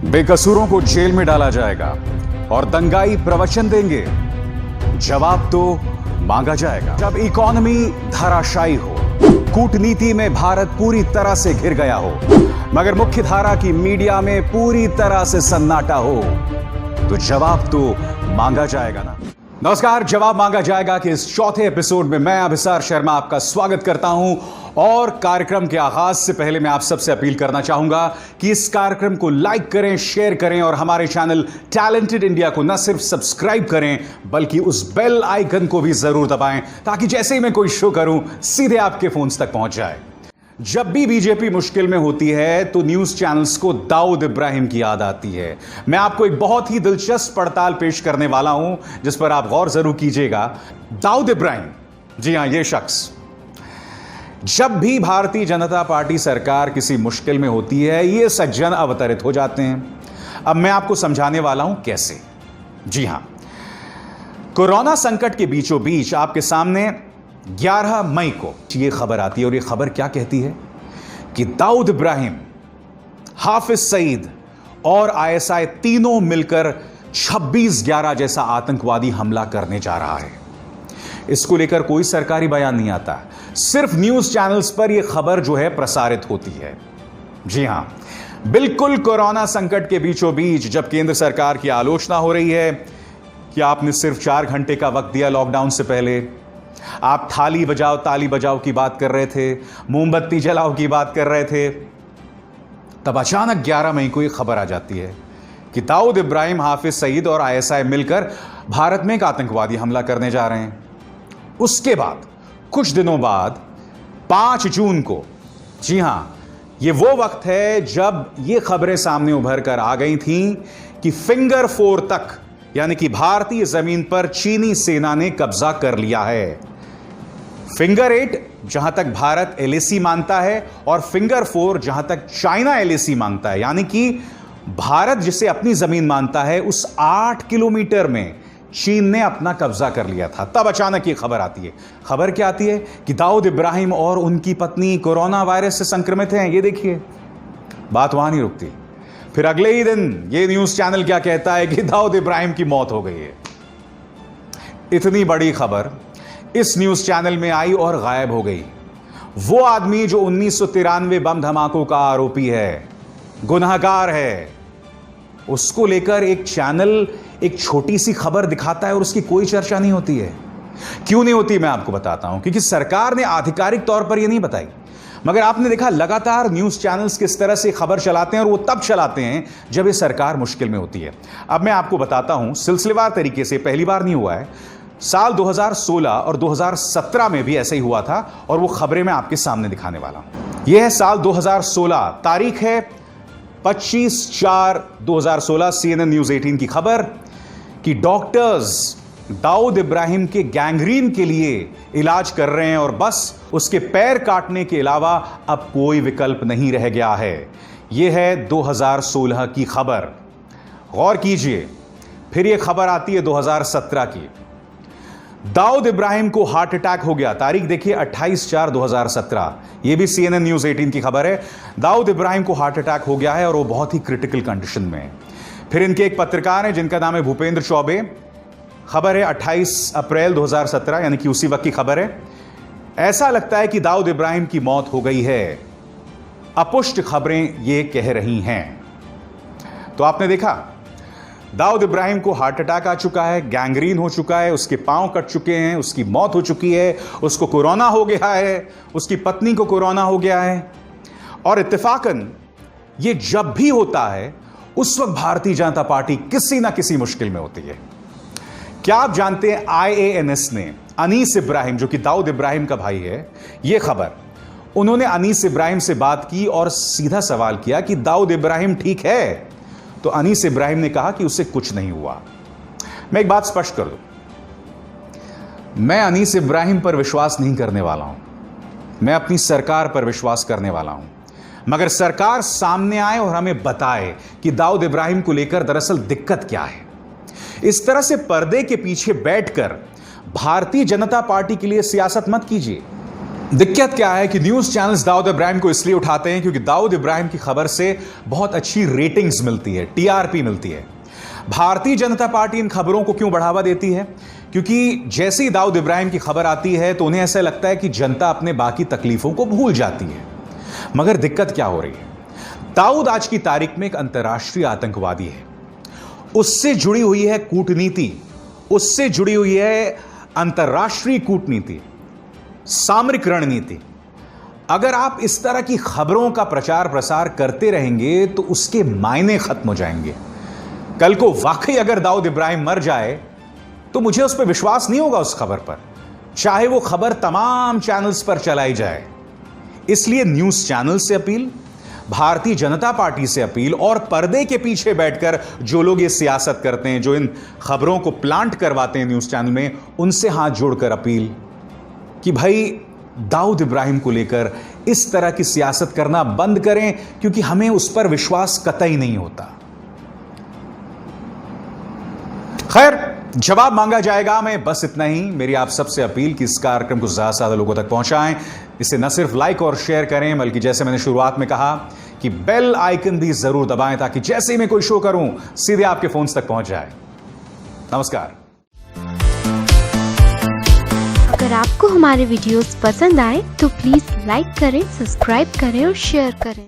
बेकसूरों को जेल में डाला जाएगा और दंगाई प्रवचन देंगे, जवाब तो मांगा जाएगा। जब इकोनॉमी धराशायी हो, कूटनीति में भारत पूरी तरह से घिर गया हो, मगर मुख्यधारा की मीडिया में पूरी तरह से सन्नाटा हो, तो जवाब तो मांगा जाएगा ना। नमस्कार, जवाब मांगा जाएगा कि इस चौथे एपिसोड में मैं अभिसार शर्मा आपका स्वागत करता हूं। और कार्यक्रम के आगाज से पहले मैं आप सबसे अपील करना चाहूंगा कि इस कार्यक्रम को लाइक करें, शेयर करें और हमारे चैनल टैलेंटेड इंडिया को न सिर्फ सब्सक्राइब करें बल्कि उस बेल आइकन को भी जरूर दबाएं ताकि जैसे ही मैं कोई शो करूं सीधे आपके फोन्स तक पहुंच जाए। जब भी बीजेपी मुश्किल में होती है तो न्यूज चैनल्स को दाऊद इब्राहिम की याद आती है। मैं आपको एक बहुत ही दिलचस्प पड़ताल पेश करने वाला हूं जिस पर आप गौर जरूर कीजिएगा। दाऊद इब्राहिम, जी हां, यह शख्स जब भी भारतीय जनता पार्टी सरकार किसी मुश्किल में होती है ये सज्जन अवतरित हो जाते हैं। अब मैं आपको समझाने वाला हूं कैसे। जी हां, कोरोना संकट के बीचों बीच आपके सामने 11 मई को यह खबर आती है और यह खबर क्या कहती है कि दाऊद इब्राहिम, हाफिज सईद और आईएसआई तीनों मिलकर 26/11 जैसा आतंकवादी हमला करने जा रहा है। इसको लेकर कोई सरकारी बयान नहीं आता, सिर्फ न्यूज चैनल्स पर यह खबर जो है प्रसारित होती है। जी हां, बिल्कुल कोरोना संकट के बीचों बीच जब केंद्र सरकार की आलोचना हो रही है कि आपने सिर्फ 4 घंटे का वक्त दिया लॉकडाउन से पहले, आप थाली बजाओ ताली बजाओ की बात कर रहे थे, मोमबत्ती जलाओ की बात कर रहे थे, तब अचानक 11 मई को यह खबर आ जाती है कि दाऊद इब्राहिम, हाफिज सईद और आईएसआई मिलकर भारत में एक आतंकवादी हमला करने जा रहे हैं। उसके बाद कुछ दिनों बाद 5 जून को, जी हां, यह वो वक्त है जब यह खबरें सामने उभर कर आ गई थीं कि फिंगर 4 तक यानी कि भारतीय जमीन पर चीनी सेना ने कब्जा कर लिया है। फिंगर 8 जहां तक भारत एलएसी मानता है और फिंगर 4 जहां तक चाइना एलएसी मांगता है, यानी कि भारत जिसे अपनी जमीन मानता है उस 8 किलोमीटर में चीन ने अपना कब्जा कर लिया था। तब अचानक ये खबर आती है। खबर क्या आती है कि दाऊद इब्राहिम और उनकी पत्नी कोरोना वायरस से संक्रमित हैं। ये देखिए, बात वहां नहीं रुकती। फिर अगले ही दिन ये न्यूज चैनल क्या कहता है कि दाऊद इब्राहिम की मौत हो गई है। इतनी बड़ी खबर इस न्यूज चैनल में आई और गायब हो गई। वो आदमी जो 1993 बम धमाकों का आरोपी है, गुनहगार है, उसको लेकर एक चैनल एक छोटी सी खबर दिखाता है और उसकी कोई चर्चा नहीं होती है। क्यों नहीं होती मैं आपको बताता हूं। क्योंकि सरकार ने आधिकारिक तौर पर यह नहीं बताई, मगर आपने देखा लगातार न्यूज चैनल्स किस तरह से खबर चलाते हैं और वो तब चलाते हैं जब ये सरकार मुश्किल में होती है। अब मैं आपको बताता हूं सिलसिलेवार तरीके से, पहली बार नहीं हुआ है। साल 2016 और 2017 में भी ऐसे ही हुआ था और वो खबरें मैं आपके सामने दिखाने वाला हूं। यह है साल 2016, तारीख है 25/4/2016, CNN न्यूज 18 की खबर कि डॉक्टर्स दाऊद इब्राहिम के गैंग्रीन के लिए इलाज कर रहे हैं और बस उसके पैर काटने के अलावा अब कोई विकल्प नहीं रह गया है। यह है 2016 की खबर। गौर कीजिए, फिर यह खबर आती है 2017 की। दाऊद इब्राहिम को हार्ट अटैक हो गया। तारीख देखिए 28/4/2017। यह भी CNN न्यूज 18 की खबर है। दाऊद इब्राहिम को हार्ट अटैक हो गया है और वो बहुत ही क्रिटिकल कंडीशन में है। फिर इनके एक पत्रकार हैं जिनका नाम है भूपेंद्र चौबे। खबर है 28 अप्रैल 2017, यानी कि उसी वक्त की खबर है। ऐसा लगता है कि दाऊद इब्राहिम की मौत हो गई है, अपुष्ट खबरें ये कह रही हैं। तो आपने देखा, दाऊद इब्राहिम को हार्ट अटैक आ चुका है, गैंग्रीन हो चुका है, उसके पांव कट चुके हैं, उसकी मौत हो चुकी है, उसको कोरोना हो गया है, उसकी पत्नी को कोरोना हो गया है। और इत्तेफाकन ये जब भी होता है उस वक्त भारतीय जनता पार्टी किसी ना किसी मुश्किल में होती है। क्या आप जानते हैं IANS ने अनीस इब्राहिम, जो कि दाऊद इब्राहिम का भाई है, यह खबर, उन्होंने अनीस इब्राहिम से बात की और सीधा सवाल किया कि दाऊद इब्राहिम ठीक है? तो अनीस इब्राहिम ने कहा कि उससे कुछ नहीं हुआ। मैं एक बात स्पष्ट कर दूं, मैं अनीस इब्राहिम पर विश्वास नहीं करने वाला हूं, मैं अपनी सरकार पर विश्वास करने वाला हूं। मगर सरकार सामने आए और हमें बताए कि दाऊद इब्राहिम को लेकर दरअसल दिक्कत क्या है। इस तरह से पर्दे के पीछे बैठकर भारतीय जनता पार्टी के लिए सियासत मत कीजिए। दिक्कत क्या है कि न्यूज चैनल्स दाऊद इब्राहिम को इसलिए उठाते हैं क्योंकि दाऊद इब्राहिम की खबर से बहुत अच्छी रेटिंग्स मिलती है, टीआरपी मिलती है। भारतीय जनता पार्टी इन खबरों को क्यों बढ़ावा देती है? क्योंकि जैसे ही दाऊद इब्राहिम की खबर आती है तो उन्हें ऐसा लगता है कि जनता अपने बाकी तकलीफों को भूल जाती है। मगर दिक्कत क्या हो रही है? दाऊद आज की तारीख में एक अंतर्राष्ट्रीय आतंकवादी है, उससे जुड़ी हुई है कूटनीति, उससे जुड़ी हुई है अंतर्राष्ट्रीय कूटनीति, सामरिक रणनीति। अगर आप इस तरह की खबरों का प्रचार प्रसार करते रहेंगे तो उसके मायने खत्म हो जाएंगे। कल को वाकई अगर दाऊद इब्राहिम मर जाए तो मुझे उस पर विश्वास नहीं होगा, उस खबर पर, चाहे वो खबर तमाम चैनल्स पर चलाई जाए। इसलिए न्यूज चैनल से अपील, भारतीय जनता पार्टी से अपील और पर्दे के पीछे बैठकर जो लोग ये सियासत करते हैं, जो इन खबरों को प्लांट करवाते हैं न्यूज चैनल में, उनसे हाथ जोड़कर अपील कि भाई दाऊद इब्राहिम को लेकर इस तरह की सियासत करना बंद करें, क्योंकि हमें उस पर विश्वास कतई नहीं होता। खैर, जवाब मांगा जाएगा। मैं बस इतना ही मेरी आप सबसे अपील कि इस कार्यक्रम को ज्यादा से ज्यादा लोगों तक पहुंचाएं। इसे न सिर्फ लाइक और शेयर करें, बल्कि जैसे मैंने शुरुआत में कहा कि बेल आइकन भी जरूर दबाएं, ताकि जैसे ही मैं कोई शो करूं सीधे आपके फोन तक पहुंच जाए। नमस्कार। अगर आपको हमारे वीडियोस पसंद आए तो प्लीज लाइक करें, सब्सक्राइब करें और शेयर करें।